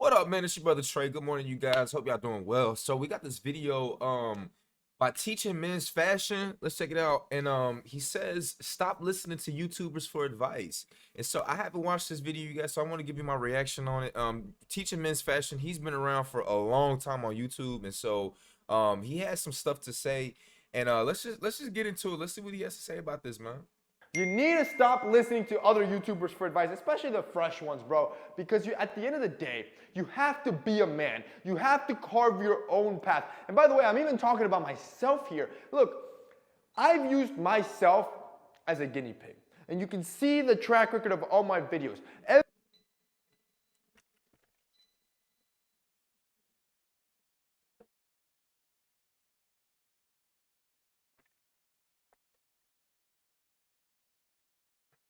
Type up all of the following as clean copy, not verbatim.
What up, man? It's your brother Trey. Good morning, you guys. Hope y'all doing well. So we got this video by teaching men's fashion. Let's check it out. And he says stop listening to YouTubers for advice. And so I haven't watched this video, you guys, so I want to give you my reaction on it. Teaching men's fashion, he's been around for a long time on YouTube, and so he has some stuff to say. And let's just get into it. Let's see what he has to say about this, man. You need to stop listening to other YouTubers for advice, especially the fresh ones, bro. Because at the end of the day, you have to be a man. You have to carve your own path. And by the way, I'm even talking about myself here. Look, I've used myself as a guinea pig. And you can see the track record of all my videos.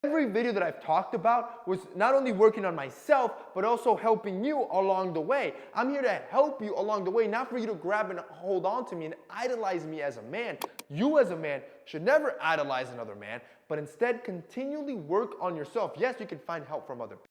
Every video that I've talked about was not only working on myself, but also helping you along the way. I'm here to help you along the way, not for you to grab and hold on to me and idolize me as a man. You as a man should never idolize another man, but instead continually work on yourself. Yes, you can find help from other people.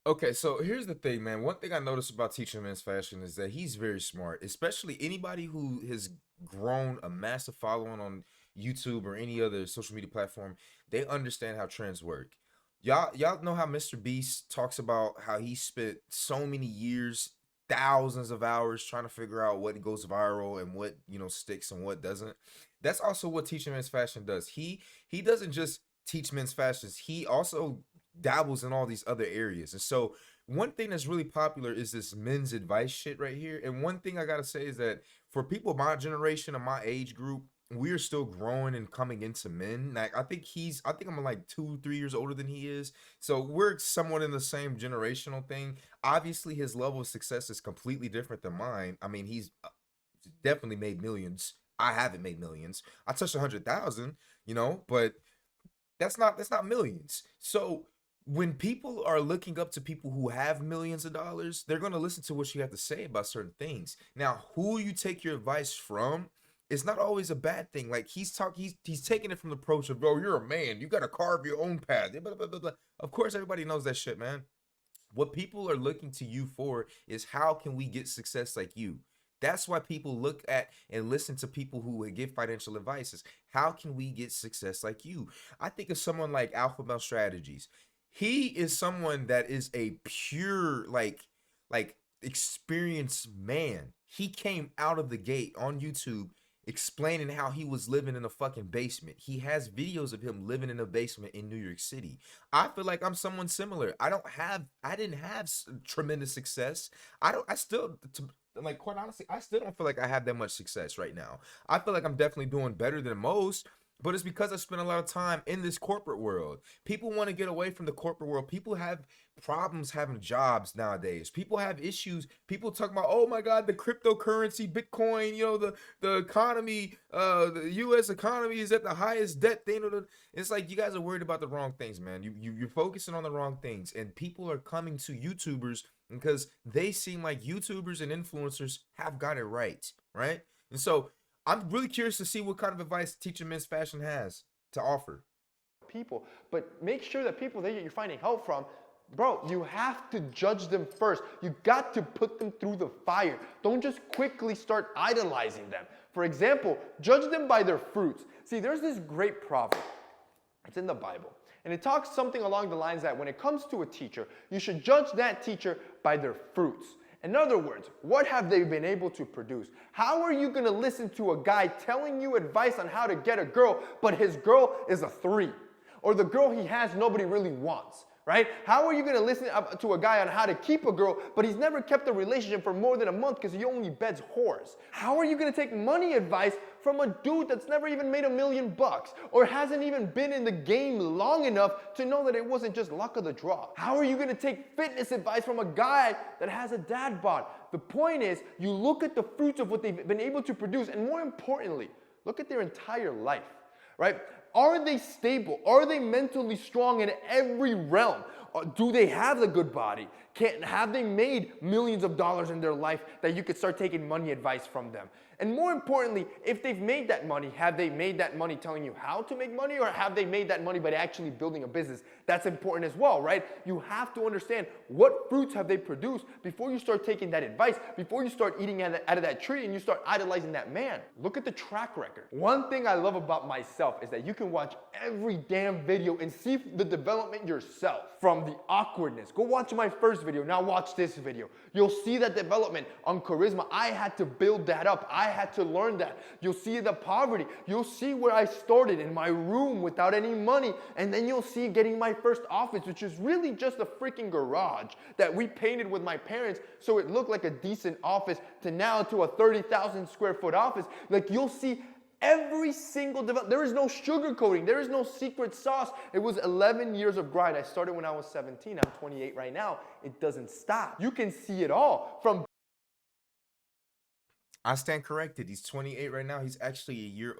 Okay, so here's the thing, man. One thing I noticed about teaching men's fashion is that he's very smart, especially anybody who has grown a massive following on YouTube or any other social media platform. They understand how trends work. Y'all know how Mr. Beast talks about how he spent so many years, thousands of hours trying to figure out what goes viral and what, sticks and what doesn't. That's also what teaching men's fashion does. He doesn't just teach men's fashions. He also dabbles in all these other areas. And so one thing that's really popular is this men's advice shit right here. And one thing I gotta say is that for people my generation and my age group, we're still growing and coming into men. Like I think I'm like 2-3 years older than he is. So we're somewhat in the same generational thing. Obviously his level of success is completely different than mine. I mean, he's definitely made millions. I haven't made millions. I touched 100,000, but that's not millions. So when people are looking up to people who have millions of dollars, they're going to listen to what you have to say about certain things. Now, who you take your advice from, it's not always a bad thing. Like he's taking it from the approach of, bro, you're a man, you got to carve your own path. Blah, blah, blah, blah. Of course, everybody knows that shit, man. What people are looking to you for is how can we get success like you? That's why people look at and listen to people who give financial advice. Is how can we get success like you? I think of someone like Alpha Male Strategies. He is someone that is a pure like experienced man. He came out of the gate on YouTube explaining how he was living in a fucking basement. He has videos of him living in a basement in New York City. I feel like I'm someone similar. I didn't have tremendous success. Quite honestly, I still don't feel like I have that much success right now. I feel like I'm definitely doing better than most, but it's because I spent a lot of time in this corporate world. People want to get away from the corporate world. People have problems having jobs nowadays. People have issues. People talk about, oh my God, the cryptocurrency, Bitcoin, the economy, the U.S. economy is at the highest debt thing. It's like you guys are worried about the wrong things, man. You're focusing on the wrong things, and people are coming to YouTubers because they seem like YouTubers and influencers have got it right? And so I'm really curious to see what kind of advice teaching men's fashion has to offer. People, but make sure that people that you're finding help from, bro, you have to judge them first. You got to put them through the fire. Don't just quickly start idolizing them. For example, judge them by their fruits. See, there's this great proverb. It's in the Bible. And it talks something along the lines that when it comes to a teacher, you should judge that teacher by their fruits. In other words, what have they been able to produce? How are you going to listen to a guy telling you advice on how to get a girl, but his girl is a 3? Or the girl he has nobody really wants, right? How are you going to listen to a guy on how to keep a girl, but he's never kept a relationship for more than a month because he only beds whores? How are you going to take money advice from a dude that's never even made $1 million or hasn't even been in the game long enough to know that it wasn't just luck of the draw? How are you going to take fitness advice from a guy that has a dad bod? The point is, you look at the fruits of what they've been able to produce, and more importantly, look at their entire life, right? Are they stable? Are they mentally strong in every realm? Do they have the good body? Have they made millions of dollars in their life that you could start taking money advice from them? And more importantly, if they've made that money, have they made that money telling you how to make money, or have they made that money by actually building a business? That's important as well, right? You have to understand what fruits have they produced before you start taking that advice, before you start eating out of that tree and you start idolizing that man. Look at the track record. One thing I love about myself is that you can watch every damn video and see the development yourself. From the awkwardness. Go watch my first video, now watch this video. You'll see that development on charisma. I had to build that up. I had to learn that. You'll see the poverty. You'll see where I started in my room without any money. And then you'll see getting my first office, which is really just a freaking garage that we painted with my parents so it looked like a decent office, to now to a 30,000 square foot office. Like, you'll see every single development. There is no sugarcoating. There is no secret sauce. It was 11 years of grind. I started when I was 17. I'm 28 right now. It doesn't stop. You can see it all from. I stand corrected. He's 28 right now. He's actually a year.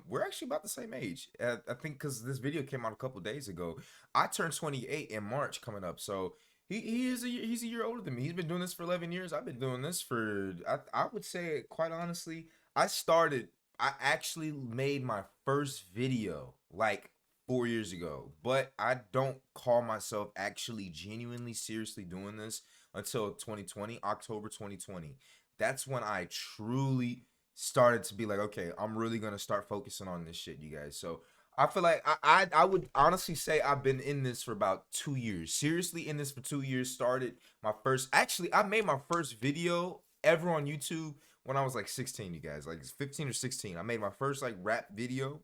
We're actually about the same age. I think because this video came out a couple days ago. I turned 28 in March coming up. So he's a year older than me. He's been doing this for 11 years. I've been doing this for, I would say, quite honestly, I actually made my first video like 4 years ago, but I don't call myself actually genuinely seriously doing this until 2020, October 2020. That's when I truly started to be like, okay, I'm really going to start focusing on this shit, you guys. So I feel like I would honestly say I've been in this for about 2 years. Seriously in this for 2 years. Started my first, actually, I made my first video ever on YouTube when I was like 16, you guys, like 15 or 16. I made my first like rap video.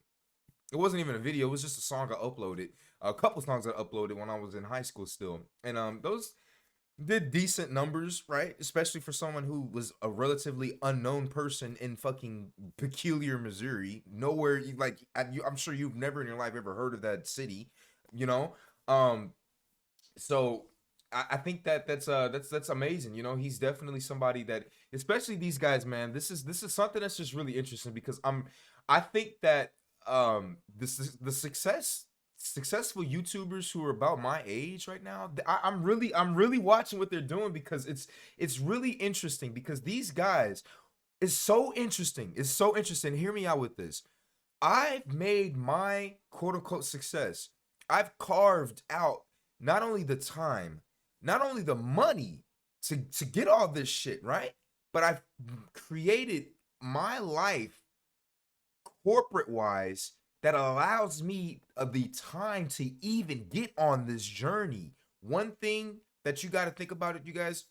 It wasn't even a video. It was just a song I uploaded. A couple songs I uploaded when I was in high school still. And those did decent numbers, right? Especially for someone who was a relatively unknown person in fucking Peculiar, Missouri. Nowhere, I'm sure you've never in your life ever heard of that city, you know? So I think that's amazing. You know, he's definitely somebody that, especially these guys, man. This is something that's just really interesting because I think that the successful YouTubers who are about my age right now, I'm really watching what they're doing because it's really interesting because these guys is so interesting. It's so interesting. Hear me out with this. I've made my quote unquote success. I've carved out not only the time, not only the money to get all this shit, right? But I've created my life corporate wise that allows me the time to even get on this journey. One thing that you got to think about it, you guys,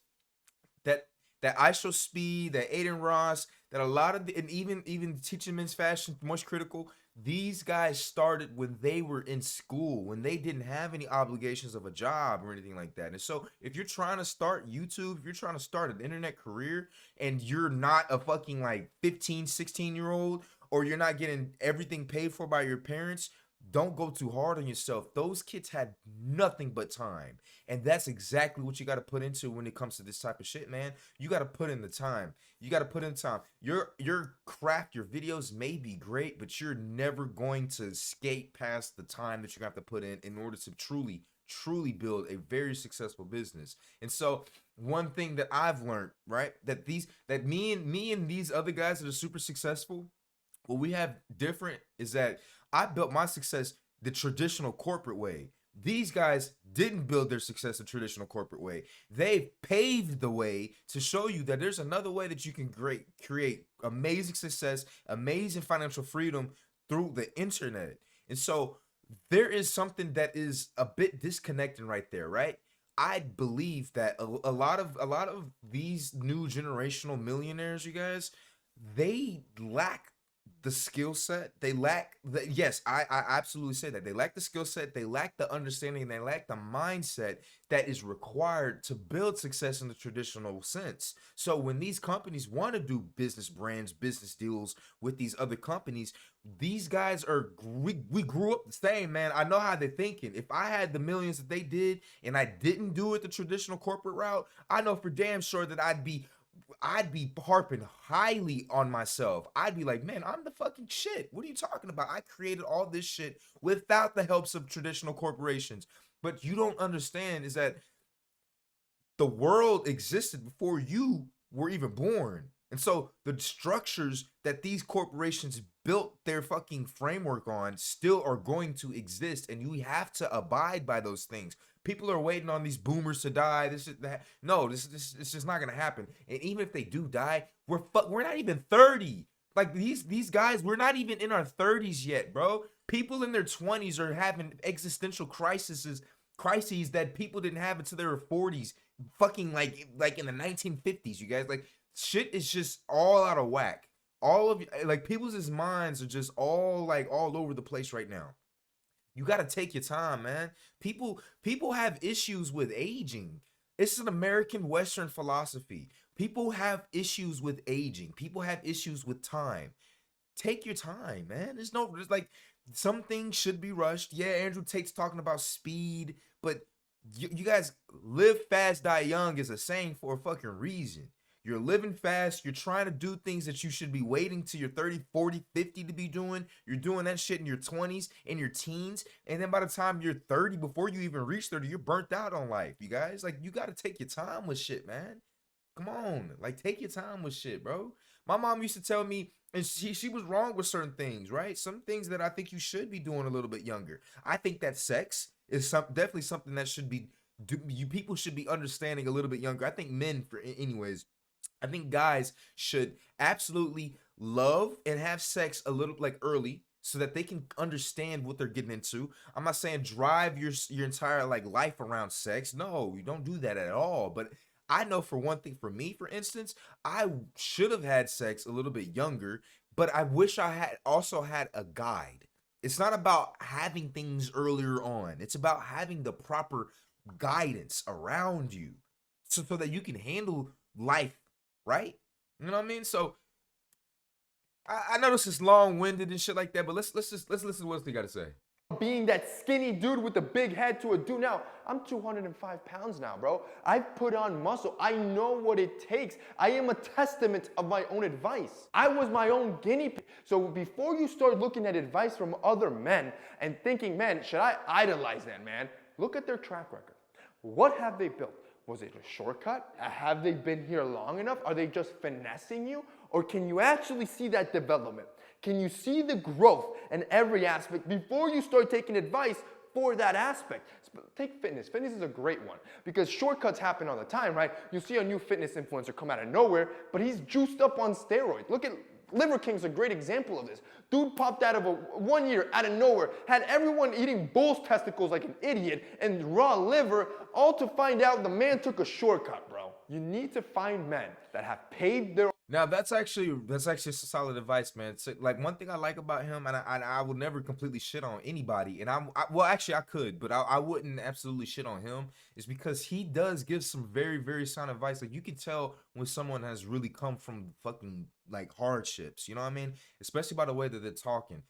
that ISO Speed, that Aiden Ross, that a lot of and even Teaching Men's Fashion, Much Critical, these guys started when they were in school, when they didn't have any obligations of a job or anything like that. And so if you're trying to start YouTube, if you're trying to start an internet career and you're not a fucking like 15, 16-year-old, or you're not getting everything paid for by your parents, don't go too hard on yourself. Those kids had nothing but time. And that's exactly what you got to put into when it comes to this type of shit, man. You got to put in the time. You got to put in time. Your craft, your videos may be great, but you're never going to skate past the time that you're going to have to put in order to truly build a very successful business. And so one thing that I've learned, right, that me and these other guys that are super successful, what we have different is that I built my success the traditional corporate way. These guys didn't build their success the traditional corporate way. They paved the way to show you that there's another way that you can create amazing success, amazing financial freedom through the internet. And so there is something that is a bit disconnecting right there, right? I believe that a lot of these new generational millionaires, you guys, they lack the skill set. They lack the, yes, I absolutely say that they lack the skill set, they lack the understanding, and they lack the mindset that is required to build success in the traditional sense. So when these companies want to do business brands, business deals with these other companies, these guys are, we grew up the same, man. I know how they're thinking. If I had the millions that they did and I didn't do it the traditional corporate route, I know for damn sure that I'd be harping highly on myself. I'd be like, man, I'm the fucking shit. What are you talking about? I created all this shit without the helps of traditional corporations. But you don't understand is that the world existed before you were even born. And so the structures that these corporations built their fucking framework on still are going to exist, and you have to abide by those things. People are waiting on these boomers to die. This is that. No, this is not gonna happen. And even if they do die, we're not even 30. Like these guys, we're not even in our 30s yet, bro. People in their 20s are having existential crises that people didn't have until they were 40s. Fucking like in the 1950s, you guys. Like shit is just all out of whack. All of like people's minds are just all over the place right now. You got to take your time, man. People have issues with aging. It's an American Western philosophy. People have issues with aging. People have issues with time. Take your time, man. There's like some things should be rushed. Yeah, Andrew Tate's talking about speed, but you guys, live fast, die young is a saying for a fucking reason. You're living fast. You're trying to do things that you should be waiting till you're 30, 40, 50 to be doing. You're doing that shit in your 20s, in your teens. And then by the time you're 30, before you even reach 30, you're burnt out on life, you guys. Like, you got to take your time with shit, man. Come on. Like, take your time with shit, bro. My mom used to tell me, and she was wrong with certain things, right? Some things that I think you should be doing a little bit younger. I think that sex is definitely something that should be, you people should be understanding a little bit younger. I think men, anyways, I think guys should absolutely love and have sex a little like early so that they can understand what they're getting into. I'm not saying drive your entire like life around sex. No, you don't do that at all. But I know for one thing, for me, for instance, I should have had sex a little bit younger, but I wish I had also had a guide. It's not about having things earlier on. It's about having the proper guidance around you so that you can handle life, right? You know what I mean? So I know this is long-winded and shit like that, but let's listen to what else they got to say. Being that skinny dude with the big head to a dude. Now, I'm 205 pounds now, bro. I've put on muscle. I know what it takes. I am a testament of my own advice. I was my own guinea pig. So before you start looking at advice from other men and thinking, man, should I idolize that man? Look at their track record. What have they built? Was it a shortcut? Have they been here long enough? Are they just finessing you? Or can you actually see that development? Can you see the growth in every aspect before you start taking advice for that aspect? Take fitness. Fitness is a great one because shortcuts happen all the time, right? You see a new fitness influencer come out of nowhere, but he's juiced up on steroids. Look at Liver King's a great example of this. Dude popped out of 1 year out of nowhere, had everyone eating bull's testicles like an idiot and raw liver, all to find out the man took a shortcut, bro. You need to find men that have paid their. Now that's actually solid advice, man. So, like one thing I like about him, and I will never completely shit on anybody, and well actually I could, but I wouldn't absolutely shit on him, is because he does give some very very sound advice. Like you can tell when someone has really come from fucking like hardships, you know what I mean? Especially by the way that they're talking.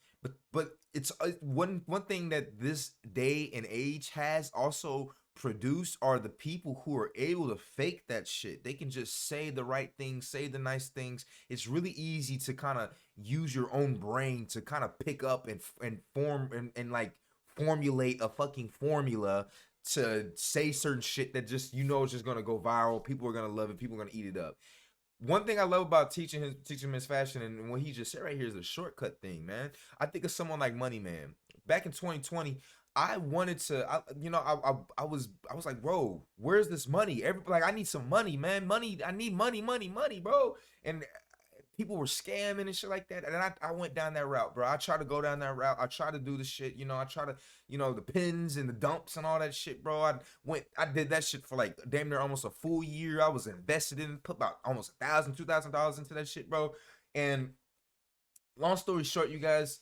But it's one thing that this day and age has also produced are the people who are able to fake that shit. They can just say the right things, say the nice things. It's really easy to kind of use your own brain to kind of pick up and form and like formulate a fucking formula to say certain shit that just is just gonna go viral. People are gonna love it. People are gonna eat it up. One thing I love about teaching him his fashion and what he just said right here is a shortcut thing, man. I think of someone like Money Man. Back in 2020, I wanted to, I was like, bro, where's this money? Like, I need some money, man. Money, I need money, bro. And people were scamming and shit like that. And I went down that route, bro. I tried to go down that route. I tried to do the shit, I try to, the pins and the dumps and all that shit, bro. I did that shit for like damn near almost a full year. I was invested in, put about almost $1,000, $2,000 into that shit, bro. And long story short, you guys,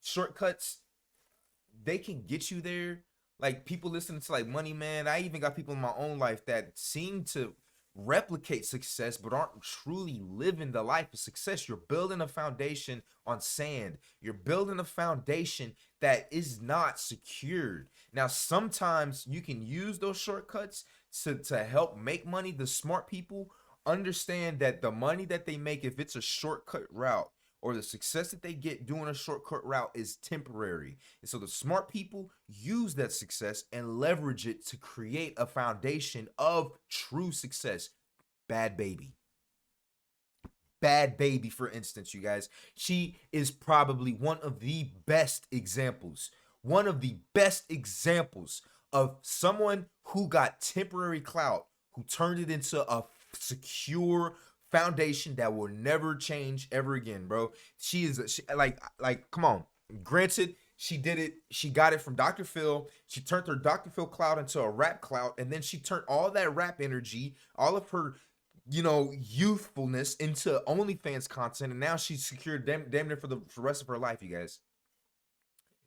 shortcuts, they can get you there. Like people listening to like Money Man, I even got people in my own life that seem to replicate success but aren't truly living the life of success. You're building a foundation on sand. You're building a foundation that is not secured. Now sometimes you can use those shortcuts to help make money. The smart people understand that the money that they make, if it's a shortcut route, or the success that they get doing a shortcut route is temporary. And so the smart people use that success and leverage it to create a foundation of true success. Bad Baby. Bad Baby, for instance, you guys. She is probably one of the best examples. One of the best examples of someone who got temporary clout, who turned it into a secure foundation that will never change ever again, bro. She is like come on. Granted, she did it. She got it from Dr. Phil. She turned her Dr. Phil clout into a rap clout, and then she turned all that rap energy, all of her, you know, youthfulness into OnlyFans content, and now she's secured damn near for the rest of her life, you guys.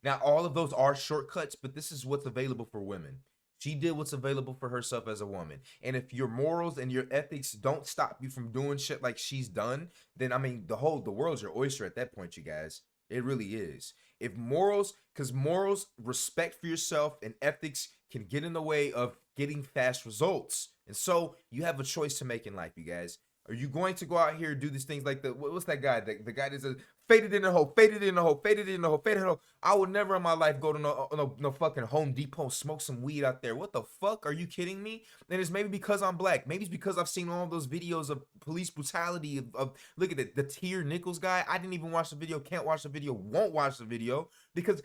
Now, all of those are shortcuts, but this is what's available for women. She did what's available for herself as a woman. And if your morals and your ethics don't stop you from doing shit like she's done, then I mean, the world's your oyster at that point, you guys. It really is. If morals, because morals, respect for yourself, and ethics can get in the way of getting fast results. And so you have a choice to make in life, you guys. Are you going to go out here and do these things like what's that guy? The guy that says, faded in the hole, faded in the hole, faded in the hole, faded in the hole. I would never in my life go to no fucking Home Depot, smoke some weed out there. What the fuck? Are you kidding me? And it's maybe because I'm black. Maybe it's because I've seen all those videos of police brutality, of look at the Tier Nichols guy. I didn't even watch the video, can't watch the video, won't watch the video, because,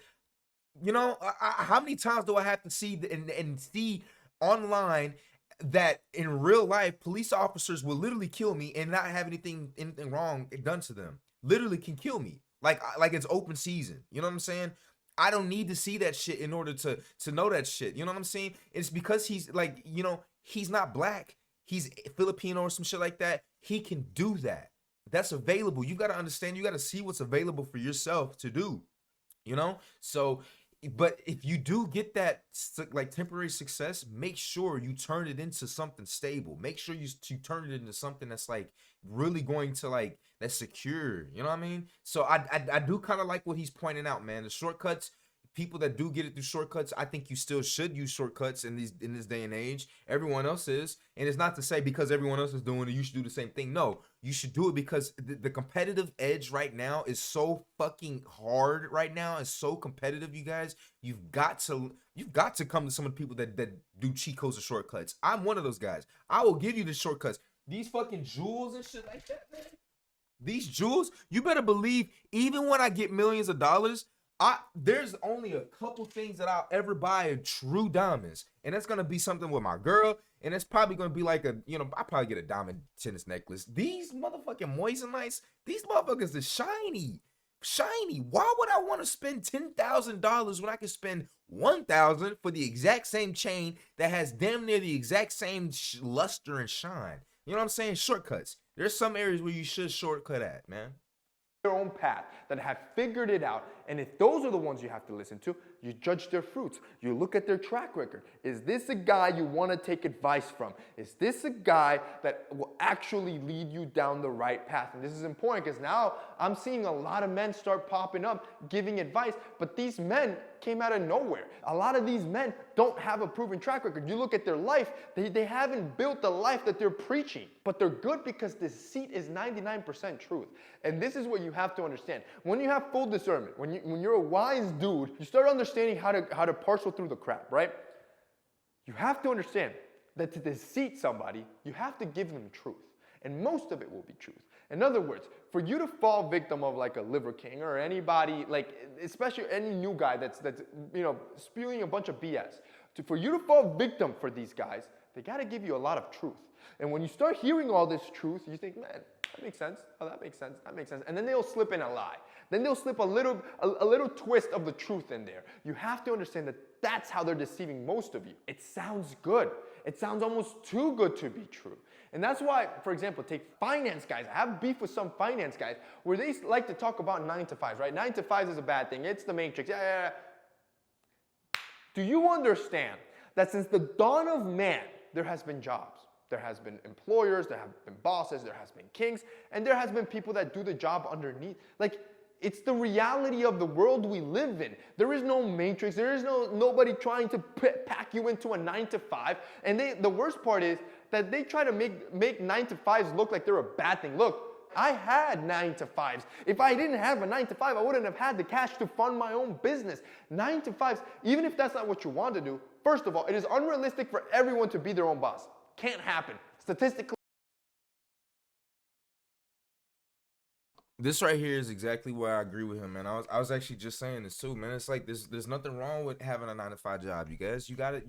you know, how many times do I have to see and see online that in real life police officers will literally kill me and not have anything wrong done to them? Literally can kill me like it's open season. You know what I'm saying? I don't need to see that shit in order to know that shit. You know what I'm saying? It's because he's like, you know, he's not black, he's Filipino or some shit like that. He can do that. That's available. You got to understand, you got to see what's available for yourself to do, you know? So, but if you do get that like temporary success, make sure you turn it into something stable. Make sure you turn it into something that's like really going to like, that's secure. You know what I mean? So I do kind of like what he's pointing out, man. The shortcuts, people that do get it through shortcuts, I think you still should use shortcuts in this day and age. Everyone else is, and it's not to say because everyone else is doing it, you should do the same thing. No, you should do it because the competitive edge right now is so fucking hard. Right now, it's so competitive, you guys. You've got to come to some of the people that do cheat codes or shortcuts. I'm one of those guys. I will give you the shortcuts. These fucking jewels and shit like that, man. These jewels, you better believe, even when I get millions of dollars, there's only a couple things that I'll ever buy in true diamonds, and that's gonna be something with my girl, and it's probably gonna be like I probably get a diamond tennis necklace. These motherfucking moissanites, these motherfuckers is shiny. Why would I want to spend $10,000 when I can spend $1,000 for the exact same chain that has damn near the exact same luster and shine? You know what I'm saying? Shortcuts. There's some areas where you should shortcut at, man. Their own path, that have figured it out, and if those are the ones you have to listen to, you judge their fruits. You look at their track record. Is this a guy you want to take advice from? Is this a guy that will actually lead you down the right path? And this is important because now I'm seeing a lot of men start popping up giving advice, but these men came out of nowhere. A lot of these men don't have a proven track record. You look at their life, they haven't built the life that they're preaching, but they're good because deceit is 99% truth. And this is what you have to understand. When you have full discernment, when you're a wise dude, you start understanding how to parcel through the crap, right? You have to understand that to deceive somebody, you have to give them truth. And most of it will be truth. In other words, for you to fall victim of like a Liver King or anybody, like especially any new guy that's spewing a bunch of BS, for you to fall victim for these guys, they got to give you a lot of truth. And when you start hearing all this truth, you think, man, that makes sense. Oh, that makes sense. That makes sense. And then they'll slip in a lie. Then they'll slip a little twist of the truth in there. You have to understand that that's how they're deceiving most of you. It sounds good. It sounds almost too good to be true. And that's why, for example, take finance guys. I have beef with some finance guys where they like to talk about 9 to 5s, right? 9 to 5s is a bad thing. It's the matrix. Yeah. Do you understand that since the dawn of man, there has been jobs? There has been employers, there have been bosses, there has been kings, and there has been people that do the job underneath. Like, it's the reality of the world we live in. There is no matrix. There is nobody trying to pack you into a 9 to 5. And the worst part is that they try to make 9 to 5s look like they're a bad thing. Look, I had 9 to 5s. If I didn't have a 9 to 5, I wouldn't have had the cash to fund my own business. 9 to 5s, even if that's not what you want to do, first of all, it is unrealistic for everyone to be their own boss. Can't happen. Statistically, This right here is exactly where I agree with him, man. I was actually just saying this too, man. It's like there's nothing wrong with having a 9 to 5 job, you guys. You gotta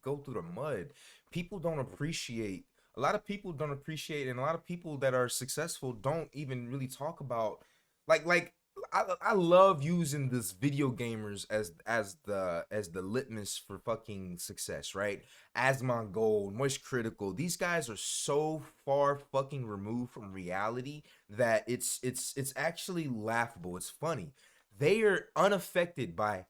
go through the mud. People don't appreciate. A lot of people don't appreciate, and a lot of people that are successful don't even really talk about, like I love using this video gamers as the litmus for fucking success, right? Asmon Gold, Moist Critical. These guys are so far fucking removed from reality that it's actually laughable. It's funny. They are unaffected by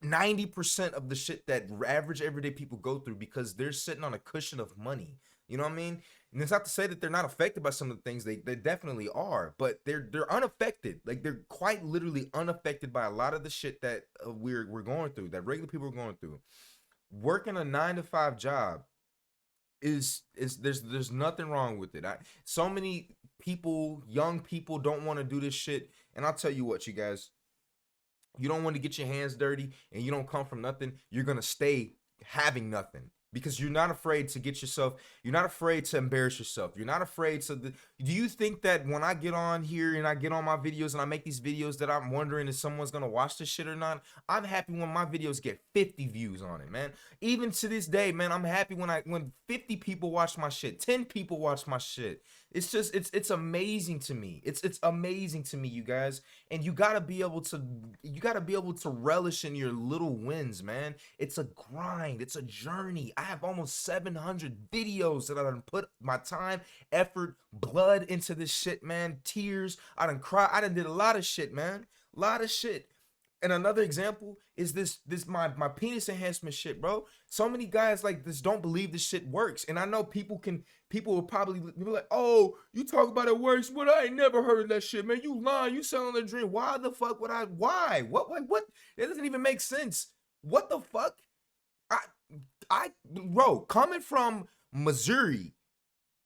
90% of the shit that average everyday people go through because they're sitting on a cushion of money. You know what I mean? And it's not to say that they're not affected by some of the things they definitely are, but they're unaffected. Like they're quite literally unaffected by a lot of the shit that we're going through, that regular people are going through. Working a 9 to 5 job is there's nothing wrong with it. So many people, young people, don't want to do this shit, and I'll tell you what, you guys. You don't want to get your hands dirty and you don't come from nothing, you're going to stay having nothing because you're not afraid to get yourself, you're not afraid to embarrass yourself. You're not afraid to, do you think that when I get on here and I get on my videos and I make these videos that I'm wondering if someone's going to watch this shit or not? I'm happy when my videos get 50 views on it, man. Even to this day, man, I'm happy when 50 people watch my shit, 10 people watch my shit. It's just it's amazing to me. It's amazing to me, you guys. And you gotta be able to relish in your little wins, man. It's a grind. It's a journey. I have almost 700 videos that I done put my time, effort, blood into this shit, man. Tears. I done cry. I done did a lot of shit, man. A lot of shit. And another example is this my penis enhancement shit, bro. So many guys like this don't believe this shit works. And I know people will probably be like, oh, you talk about it works, but I ain't never heard of that shit, man. You lying, you selling a dream. Why the fuck would I? Why? What? It doesn't even make sense. What the fuck? Bro, coming from Missouri,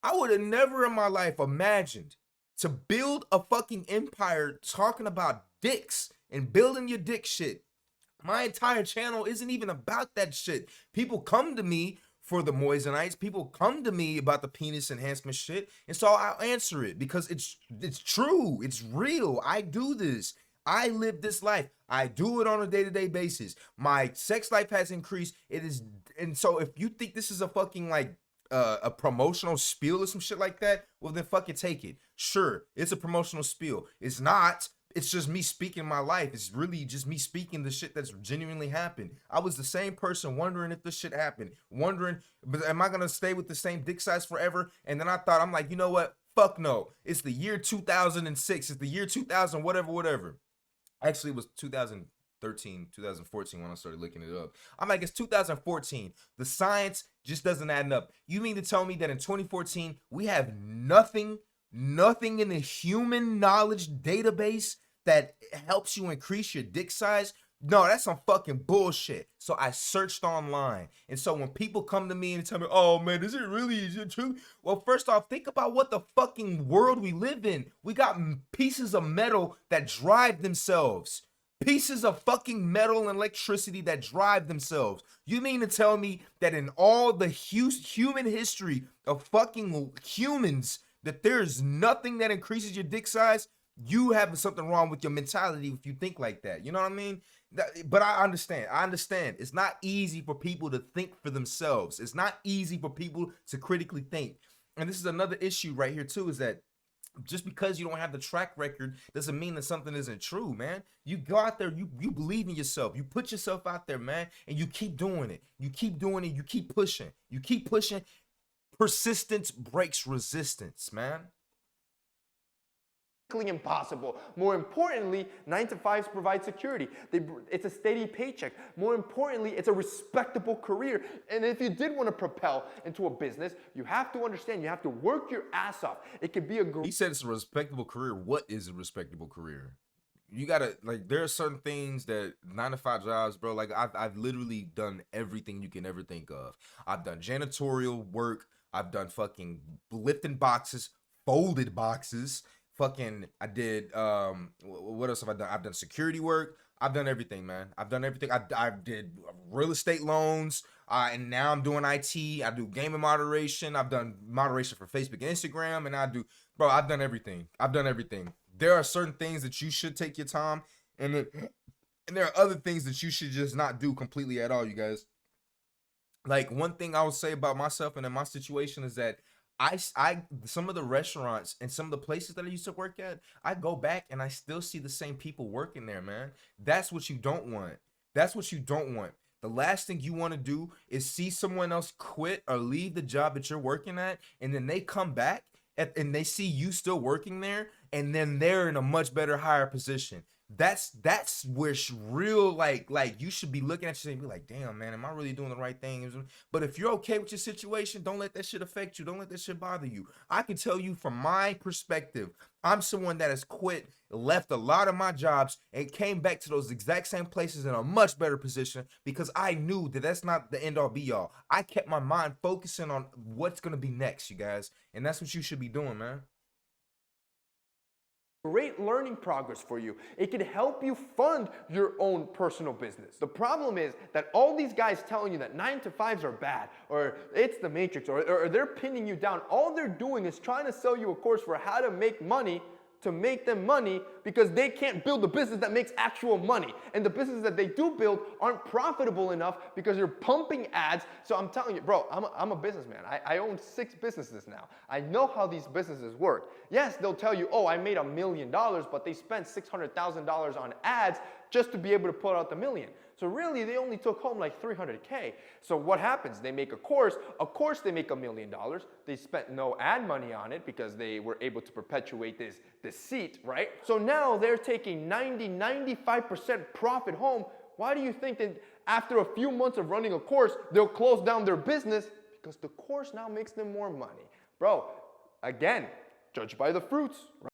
I would have never in my life imagined to build a fucking empire talking about dicks and building your dick shit. My entire channel isn't even about that shit. People come to me for the Moisanites. People come to me about the penis enhancement shit. And so I'll answer it because it's true. It's real. I do this. I live this life. I do it on a day-to-day basis. My sex life has increased. It is, and so if you think this is a fucking like a promotional spiel or some shit like that, well then fucking take it. Sure, it's a promotional spiel. It's not. It's just me speaking my life. It's really just me speaking the shit that's genuinely happened. I was the same person wondering if this shit happened. Wondering, but am I gonna stay with the same dick size forever? And then I thought, I'm like, you know what? Fuck no. It's the year 2006. It's the year 2000, whatever. Actually, it was 2013, 2014 when I started looking it up. I'm like, it's 2014. The science just doesn't add up. You mean to tell me that in 2014, we have nothing in the human knowledge database that helps you increase your dick size? No, that's some fucking bullshit. So I searched online. And so when people come to me and tell me, oh man, is it true? Well, first off, think about what the fucking world we live in. We got pieces of metal that drive themselves. Pieces of fucking metal and electricity that drive themselves. You mean to tell me that in all the human history of fucking humans, that there's nothing that increases your dick size? You have something wrong with your mentality if you think like that. You know what I mean? But I understand. It's not easy for people to think for themselves. It's not easy for people to critically think. And this is another issue right here too, is that just because you don't have the track record doesn't mean that something isn't true, man. You go out there, you believe in yourself. You put yourself out there, man, and you keep doing it. You keep doing it. You keep pushing. You keep pushing. Persistence breaks resistance, man. Impossible. More importantly, 9 to 5s provide security. It's a steady paycheck. More importantly, it's a respectable career. And if you did want to propel into a business, you have to understand you have to work your ass off. It could be a He said it's a respectable career. What is a respectable career? You gotta, like, there are certain things that 9 to 5 jobs, bro. Like I've literally done everything you can ever think of. I've done janitorial work. I've done fucking lifting boxes, folded boxes. Fucking, I did. What else have I done? I've done security work. I've done everything, man. I've done everything. I did real estate loans. And now I'm doing IT. I do gaming moderation. I've done moderation for Facebook and Instagram, and bro. I've done everything. I've done everything. There are certain things that you should take your time, and there are other things that you should just not do completely at all, you guys. Like, one thing I would say about myself and in my situation is that some of the restaurants and some of the places that I used to work at, I go back and I still see the same people working there, man. That's what you don't want. That's what you don't want. The last thing you want to do is see someone else quit or leave the job that you're working at, and then they come back and they see you still working there, and then they're in a much better, higher position. That's where real, like you should be looking at yourself and be like, damn, man, am I really doing the right thing? But if you're okay with your situation, don't let that shit affect you. Don't let that shit bother you. I can tell you from my perspective, I'm someone that has quit, left a lot of my jobs, and came back to those exact same places in a much better position because I knew that that's not the end all be all. I kept my mind focusing on what's gonna be next, you guys, and that's what you should be doing, man. Great learning progress for you. It can help you fund your own personal business. The problem is that all these guys telling you that 9 to 5s are bad, or it's the matrix, or they're pinning you down, all they're doing is trying to sell you a course for how to make money to make them money because they can't build a business that makes actual money. And the businesses that they do build aren't profitable enough because they're pumping ads. So I'm telling you, bro, I'm a businessman. I own 6 businesses now. I know how these businesses work. Yes, they'll tell you, oh, I made $1 million, but they spent $600,000 on ads just to be able to put out the million. So really, they only took home like $300K. So what happens? They make a course they make $1 million. They spent no ad money on it because they were able to perpetuate this deceit, right? So now they're taking 95% profit home. Why do you think that after a few months of running a course, they'll close down their business? Because the course now makes them more money. Bro, again, judge by the fruits, right?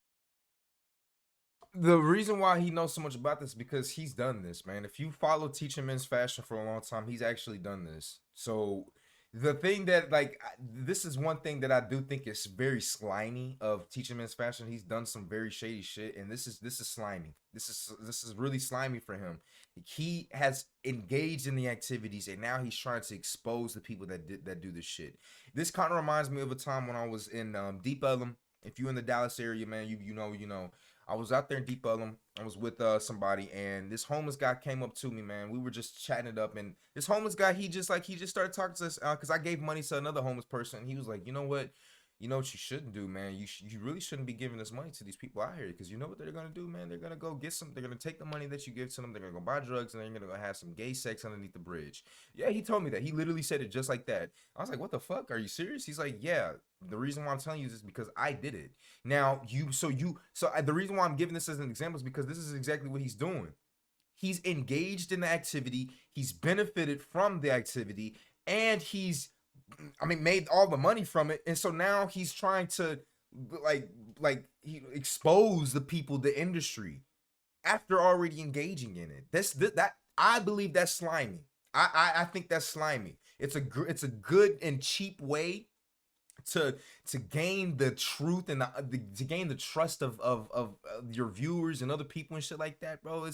The reason why he knows so much about this is because he's done this, man. If you follow Teaching Men's Fashion for a long time, he's actually done this. So the thing that, like, this is one thing that I do think is very slimy of Teaching Men's Fashion. He's done some very shady shit, and this is slimy. This is really slimy for him. He has engaged in the activities, and now he's trying to expose the people that do this shit. This kind of reminds me of a time when I was in Deep Ellum. If you're in the Dallas area, man, you know. I was out there in Deep Ellum. I was with somebody, and this homeless guy came up to me, man. We were just chatting it up, and this homeless guy, he just started talking to us because I gave money to another homeless person. And he was like, you know what you shouldn't do, man. You really shouldn't be giving this money to these people out here, because you know what they're gonna do, man. They're gonna go get some. They're gonna take the money that you give to them. They're gonna go buy drugs, and they're gonna go have some gay sex underneath the bridge. Yeah, he told me that. He literally said it just like that. I was like, what the fuck? Are you serious? He's like, yeah. The reason why I'm telling you this is because I did it. Now the reason why I'm giving this as an example is because this is exactly what he's doing. He's engaged in the activity. He's benefited from the activity, and he's made all the money from it. And so now he's trying to he expose the people, the industry, after already engaging in it. That I believe that's slimy. I think that's slimy. It's a good and cheap way to gain the truth and to gain the trust of your viewers and other people and shit like that, bro.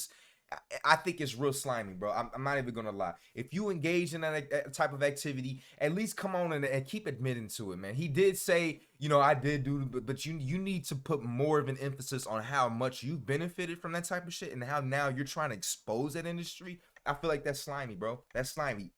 I think it's real slimy, bro. I'm not even gonna lie. If you engage in that type of activity, at least come on and keep admitting to it, man. He did say, I did do, but you need to put more of an emphasis on how much you benefited from that type of shit and how now you're trying to expose that industry. I feel like that's slimy, bro. That's slimy.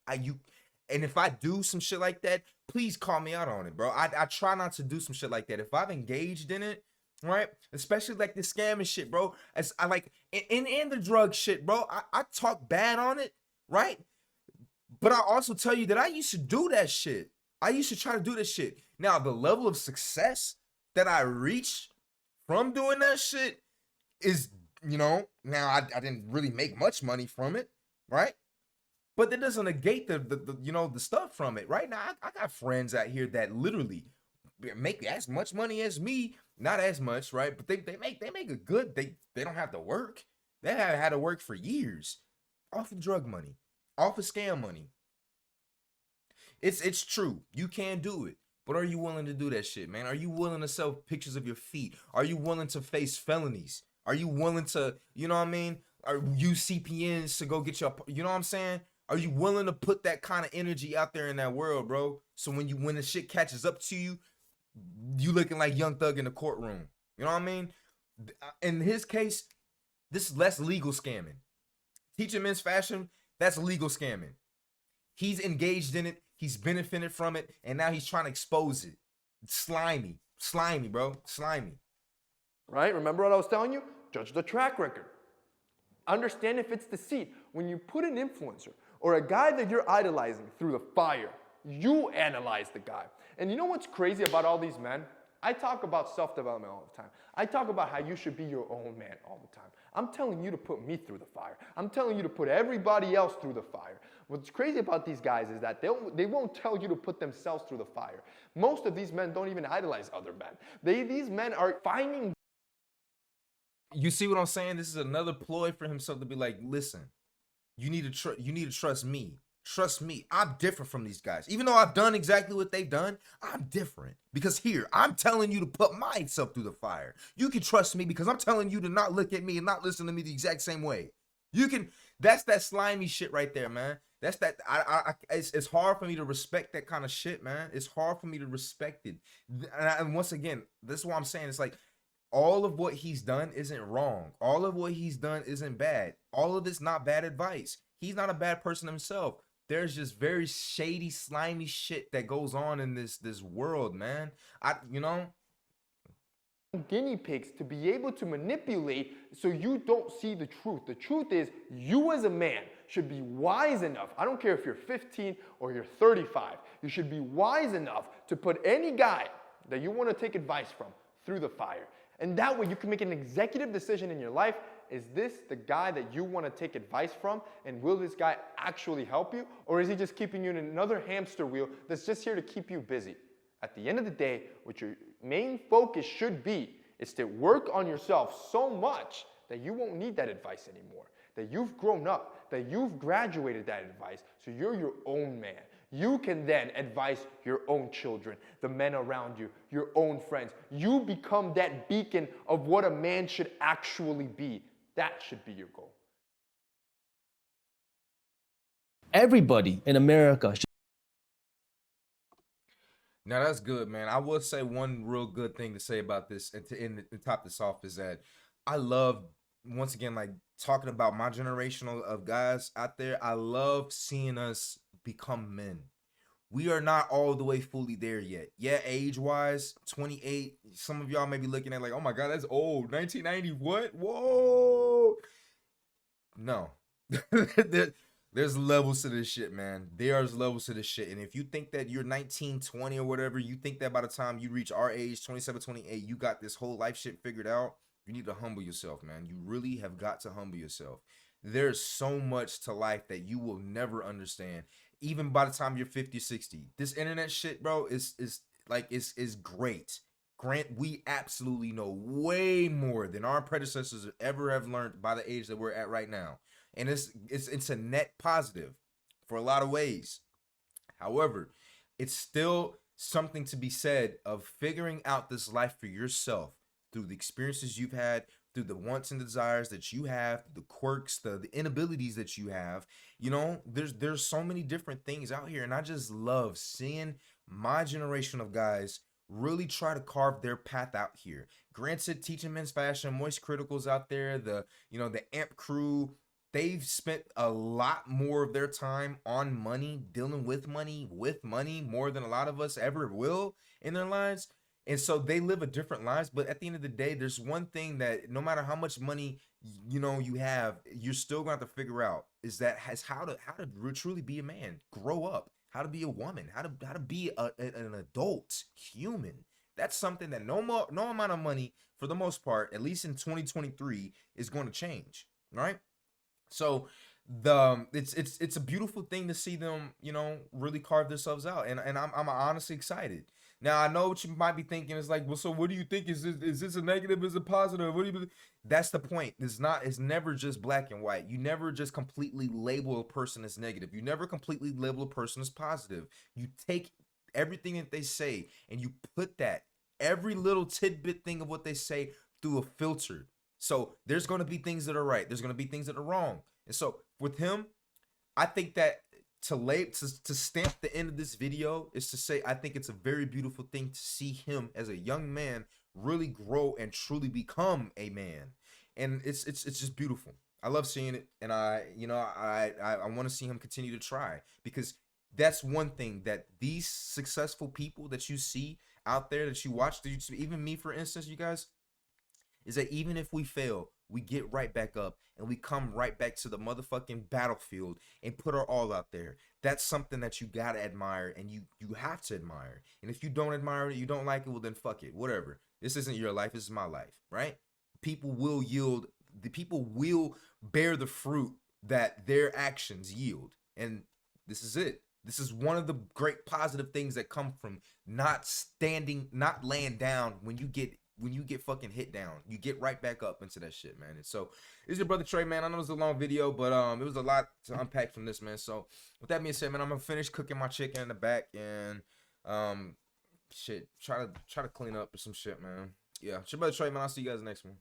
And if I do some shit like that, please call me out on it, bro. I try not to do some shit like that. If I've engaged in it, right? Especially like the scamming shit, bro. As I like in the drug shit, bro. I talk bad on it, right? But I also tell you that I used to do that shit. I used to try to do this shit. Now, the level of success that I reached from doing that shit is, now I didn't really make much money from it, right? But that doesn't negate the stuff from it. Right now, I got friends out here that literally make as much money as me. Not as much, right? But they make a good. They don't have to work. They haven't had to work for years off of drug money, off of scam money. It's true. You can do it. But are you willing to do that shit, man? Are you willing to sell pictures of your feet? Are you willing to face felonies? Are you willing to, you know what I mean? Or use CPNs to go get your, you know what I'm saying? Are you willing to put that kind of energy out there in that world, bro? So when the shit catches up to you, you looking like Young Thug in the courtroom. You know what I mean? In his case, this is less legal scamming. Teaching men's fashion, that's legal scamming. He's engaged in it. He's benefited from it. And now he's trying to expose it. Slimy. Slimy, bro. Slimy. Right? Remember what I was telling you? Judge the track record. Understand if it's deceit. When you put an influencer or a guy that you're idolizing through the fire, you analyze the guy. And you know what's crazy about all these men? I talk about self-development all the time. I talk about how you should be your own man all the time. I'm telling you to put me through the fire. I'm telling you to put everybody else through the fire. What's crazy about these guys is that they won't tell you to put themselves through the fire. Most of these men don't even idolize other men. These men are finding. You see what I'm saying? This is another ploy for himself to be like, listen, you need to trust me. Trust me, I'm different from these guys. Even though I've done exactly what they've done, I'm different. Because here, I'm telling you to put myself through the fire. You can trust me because I'm telling you to not look at me and not listen to me the exact same way. You can, that's that slimy shit right there, man. That's that, it's hard for me to respect that kind of shit, man. It's hard for me to respect it. And once again, this is what I'm saying. It's like, all of what he's done isn't wrong. All of what he's done isn't bad. All of this not bad advice. He's not a bad person himself. There's just very shady, slimy shit that goes on in this world, man. You know, Guinea pigs to be able to manipulate so you don't see the truth. The truth is, you as a man should be wise enough. I don't care if you're 15 or you're 35. You should be wise enough to put any guy that you want to take advice from through the fire. And that way you can make an executive decision in your life. Is this the guy that you want to take advice from? And will this guy actually help you? Or is he just keeping you in another hamster wheel that's just here to keep you busy? At the end of the day, what your main focus should be is to work on yourself so much that you won't need that advice anymore. That you've grown up, that you've graduated that advice, so you're your own man. You can then advise your own children, the men around you, your own friends. You become that beacon of what a man should actually be. That should be your goal. Everybody in America should. now that's good, man. I will say one real good thing to say about this and to top this off is that I love, once again, like talking about my generation of guys out there. I love seeing us become men. We are not all the way fully there yet. Yeah, age-wise, 28. Some of y'all may be looking at like, oh my God, that's old. 1990, what? Whoa. No. There's levels to this shit, man. There's levels to this shit. And if you think that you're 19, 20 or whatever, you think that by the time you reach our age, 27, 28, you got this whole life shit figured out, you need to humble yourself, man. You really have got to humble yourself. There's so much to life that you will never understand. Even by the time you're 50, 60, this internet shit, bro, is great. Grant, we absolutely know way more than our predecessors ever have learned by the age that we're at right now. And it's a net positive for a lot of ways. However, it's still something to be said of figuring out this life for yourself through the experiences you've had, through the wants and desires that you have, the quirks, the inabilities that you have. You know, there's so many different things out here, and I just love seeing my generation of guys really try to carve their path out here. Granted, Teaching Men's Fashion, Moist Criticals out there, the AMP crew, they've spent a lot more of their time on money, dealing with money, more than a lot of us ever will in their lives. And so they live a different lives, but at the end of the day, there's one thing that no matter how much money you have, you're still gonna have to figure out is how to truly be a man, grow up, how to be a woman, how to be an adult human. That's something that no amount of money, for the most part, at least in 2023, is going to change. Right? So it's a beautiful thing to see them, really carve themselves out, and I'm honestly excited. Now I know what you might be thinking is like, well, so what do you think? Is this a negative? Is it positive? What do you? That's the point. It's never just black and white. You never just completely label a person as negative. You never completely label a person as positive. You take everything that they say, and you put that every little tidbit thing of what they say through a filter. So there's going to be things that are right. There's going to be things that are wrong. And so with him, I think that to stamp the end of this video is to say, I think it's a very beautiful thing to see him as a young man really grow and truly become a man. And it's just beautiful. I love seeing it. And I want to see him continue to try, because that's one thing that these successful people that you see out there, that you watch, even me, for instance, you guys, is that even if we fail, we get right back up and we come right back to the motherfucking battlefield and put our all out there. That's something that you gotta admire, and you have to admire. And if you don't admire it, you don't like it, well then fuck it, whatever. This isn't your life, this is my life, right? People will bear the fruit that their actions yield. And this is it. This is one of the great positive things that come from not laying down when you get fucking hit down. You get right back up into that shit, man. And so this is your brother Trey, man. I know it was a long video, but it was a lot to unpack from this, man. So with that being said, man, I'm gonna finish cooking my chicken in the back and try to clean up some shit, man. Yeah, it's your brother Trey, man. I'll see you guys next one.